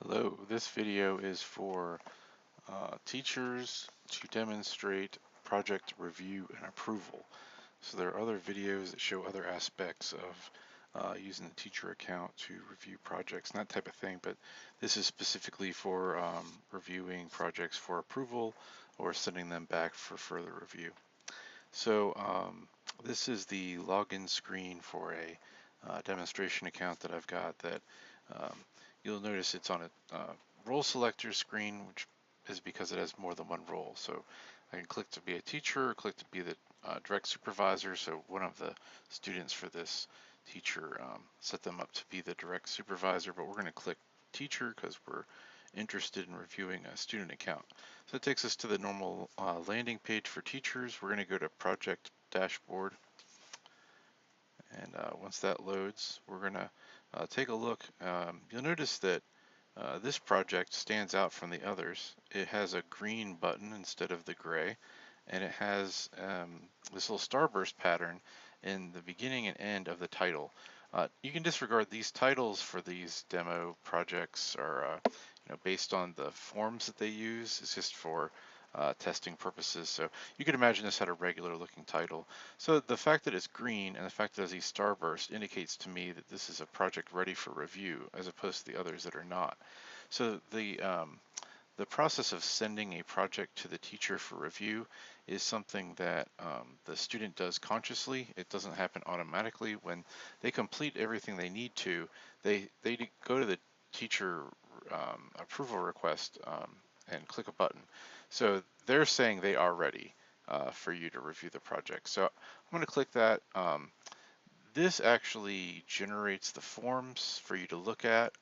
Hello, this video is for teachers to demonstrate project review and approval. So there are other videos that show other aspects of using the teacher account to review projects and that type of thing, but this is specifically for reviewing projects for approval or sending them back for further review. So this is the login screen for a demonstration account that I've got that um, you'll notice it's on a role selector screen, which is because it has more than one role. So I can click to be a teacher, or click to be the direct supervisor. So one of the students for this teacher set them up to be the direct supervisor, but we're going to click teacher because we're interested in reviewing a student account. So it takes us to the normal landing page for teachers. We're going to go to project dashboard, and once that loads, we're going to take a look. You'll notice that this project stands out from the others. It has a green button instead of the gray, and it has this little starburst pattern in the beginning and end of the title. You can disregard these titles for these demo projects are based on the forms that they use. It's just for testing purposes. So you could imagine this had a regular looking title. So the fact that it's green and the fact that it has these starbursts indicates to me that this is a project ready for review as opposed to the others that are not. So the process of sending a project to the teacher for review is something that the student does consciously. It doesn't happen automatically. When they complete everything they need to, they go to the teacher approval request and click a button. So they're saying they are ready for you to review the project. So I'm going to click that. This actually generates the forms for you to look at.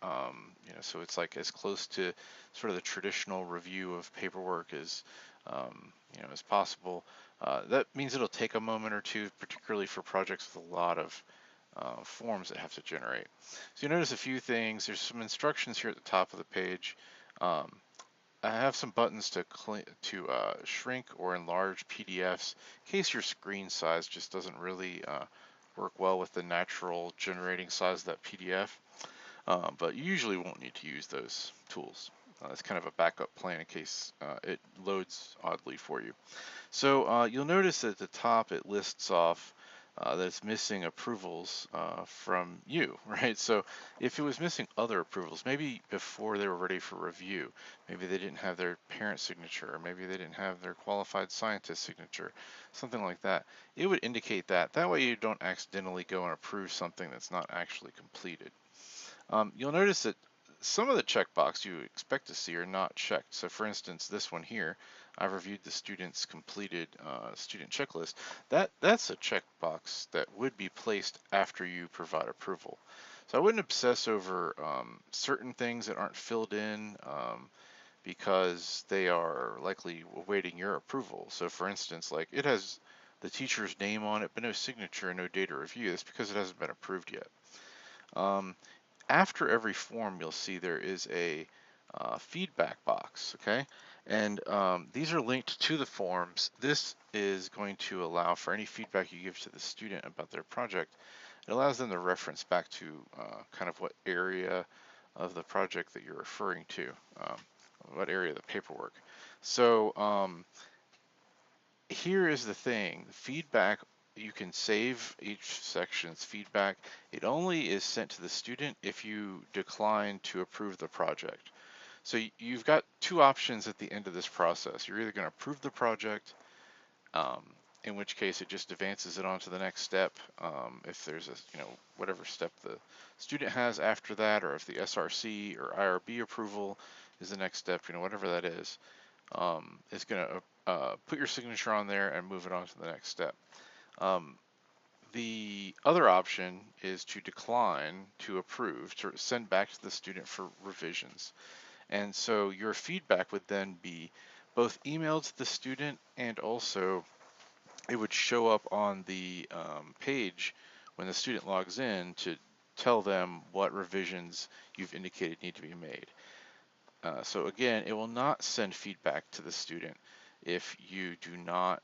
So it's like as close to sort of the traditional review of paperwork as possible. That means it'll take a moment or two, particularly for projects with a lot of forms that have to generate. So you notice a few things. There's some instructions here at the top of the page. Um, I have some buttons to shrink or enlarge PDFs in case your screen size just doesn't really work well with the natural generating size of that PDF. But you usually won't need to use those tools. It's kind of a backup plan in case it loads oddly for you. So you'll notice at the top it lists off that it's missing approvals from you, right? So if it was missing other approvals, maybe before they were ready for review, maybe they didn't have their parent signature, or maybe they didn't have their qualified scientist signature, something like that, it would indicate that. That way you don't accidentally go and approve something that's not actually completed. You'll notice that some of the checkbox you expect to see are not checked. So for instance, this one here, I've reviewed the student's completed student checklist. That's a checkbox that would be placed after you provide approval. So I wouldn't obsess over certain things that aren't filled in because they are likely awaiting your approval. So for instance, like it has the teacher's name on it, but no signature and no data review. That's because it hasn't been approved yet. After every form, you'll see there is a feedback box, okay? And these are linked to the forms. This is going to allow for any feedback you give to the student about their project. It allows them to reference back to kind of what area of the project that you're referring to, what area of the paperwork. So here is the thing, feedback, you can save each section's feedback. It only is sent to the student if you decline to approve the project. So you've got two options at the end of this process. You're either going to approve the project, in which case it just advances it on to the next step. If there's whatever step the student has after that, or if the SRC or IRB approval is the next step, whatever that is, it's going to put your signature on there and move it on to the next step. The other option is to decline to approve, to send back to the student for revisions. And so your feedback would then be both emailed to the student, and also it would show up on the page when the student logs in to tell them what revisions you've indicated need to be made. So again, it will not send feedback to the student if you do not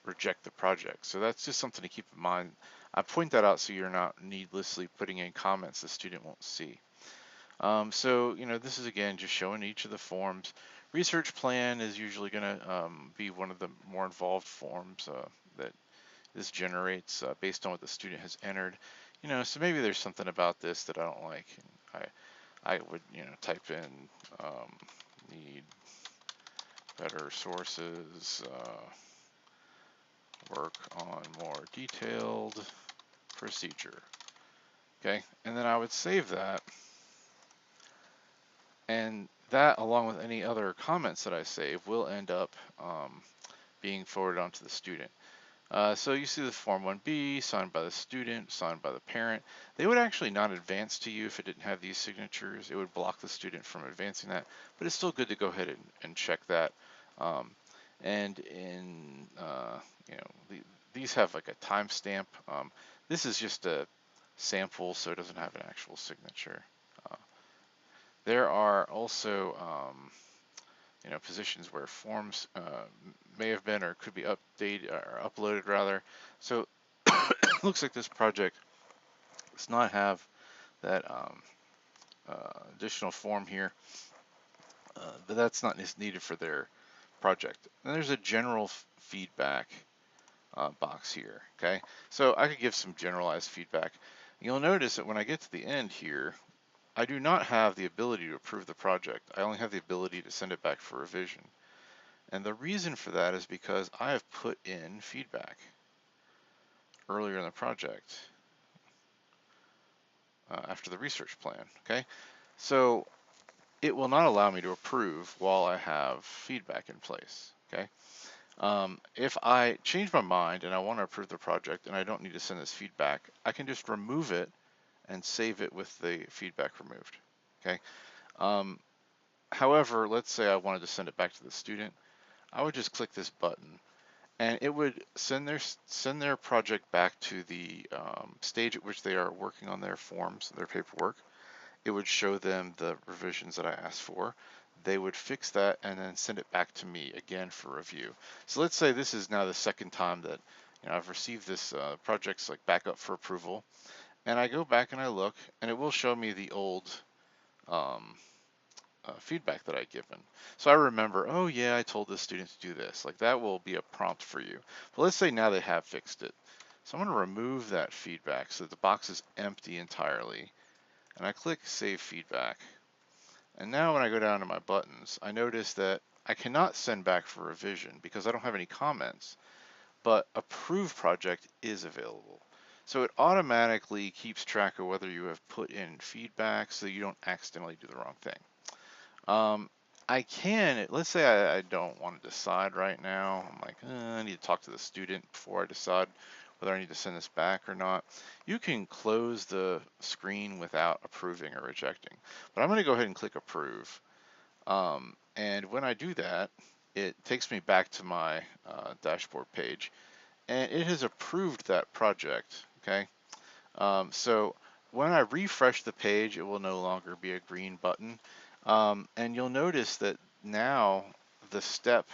reject the project. So that's just something to keep in mind. I point that out so you're not needlessly putting in comments the student won't see. So, this is again just showing each of the forms. Research plan is usually going to be one of the more involved forms that this generates based on what the student has entered. So maybe there's something about this that I don't like. I would, type in need better sources, work on more detailed procedure. Okay, and then I would save that, and that, along with any other comments that I save, will end up being forwarded onto the student. So you see the Form 1B, signed by the student, signed by the parent. They would actually not advance to you if it didn't have these signatures. It would block the student from advancing that, but it's still good to go ahead and check that. Um, and in, these have like a timestamp. This is just a sample, so it doesn't have an actual signature. Uh, there are also positions where forms may have been or could be updated or uploaded rather. So it looks like this project does not have that additional form here, but that's not needed for their project. And there's a general feedback box here. Okay, so I could give some generalized feedback. You'll notice that when I get to the end here, I do not have the ability to approve the project. I only have the ability to send it back for revision. And the reason for that is because I have put in feedback earlier in the project after the research plan, okay? So it will not allow me to approve while I have feedback in place, okay? If I change my mind and I want to approve the project and I don't need to send this feedback, I can just remove it and save it with the feedback removed, okay? However, let's say I wanted to send it back to the student. I would just click this button and it would send their project back to the stage at which they are working on their forms, their paperwork. It would show them the revisions that I asked for. They would fix that and then send it back to me again for review. So let's say this is now the second time that I've received this project's like back up for approval, and I go back and I look, and it will show me the old um, feedback that I'd given. So I remember, oh yeah, I told this student to do this. Like that will be a prompt for you. But let's say now they have fixed it. So I'm going to remove that feedback so that the box is empty entirely. And I click Save Feedback. And now when I go down to my buttons, I notice that I cannot send back for revision because I don't have any comments, but Approve Project is available. So it automatically keeps track of whether you have put in feedback so you don't accidentally do the wrong thing. I can, let's say I don't want to decide right now. I'm like, I need to talk to the student before I decide whether I need to send this back or not. You can close the screen without approving or rejecting. But I'm going to go ahead and click approve. And when I do that, it takes me back to my dashboard page. And it has approved that project, okay? So when I refresh the page, it will no longer be a green button. And you'll notice that now the step,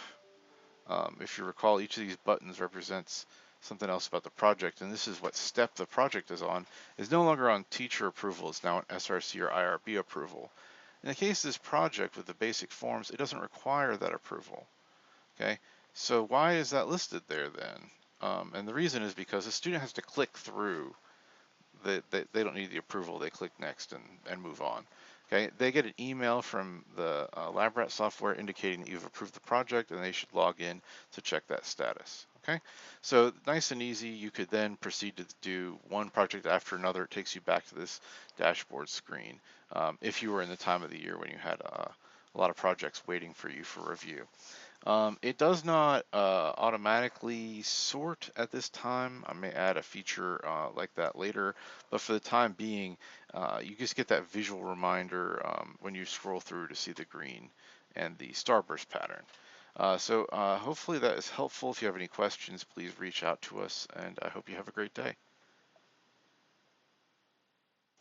if you recall, each of these buttons represents something else about the project, and this is what step the project is no longer on teacher approval, it's now on SRC or IRB approval. In the case of this project with the basic forms, it doesn't require that approval, okay? So why is that listed there then? And the reason is because the student has to click through. They don't need the approval. They click next and move on. Okay, they get an email from the LabRat software indicating that you've approved the project, and they should log in to check that status. Okay, so nice and easy. You could then proceed to do one project after another. It takes you back to this dashboard screen if you were in the time of the year when you had a lot of projects waiting for you for review. It does not automatically sort at this time. I may add a feature like that later, but for the time being, you just get that visual reminder when you scroll through to see the green and the starburst pattern. So hopefully that is helpful. If you have any questions, please reach out to us, and I hope you have a great day.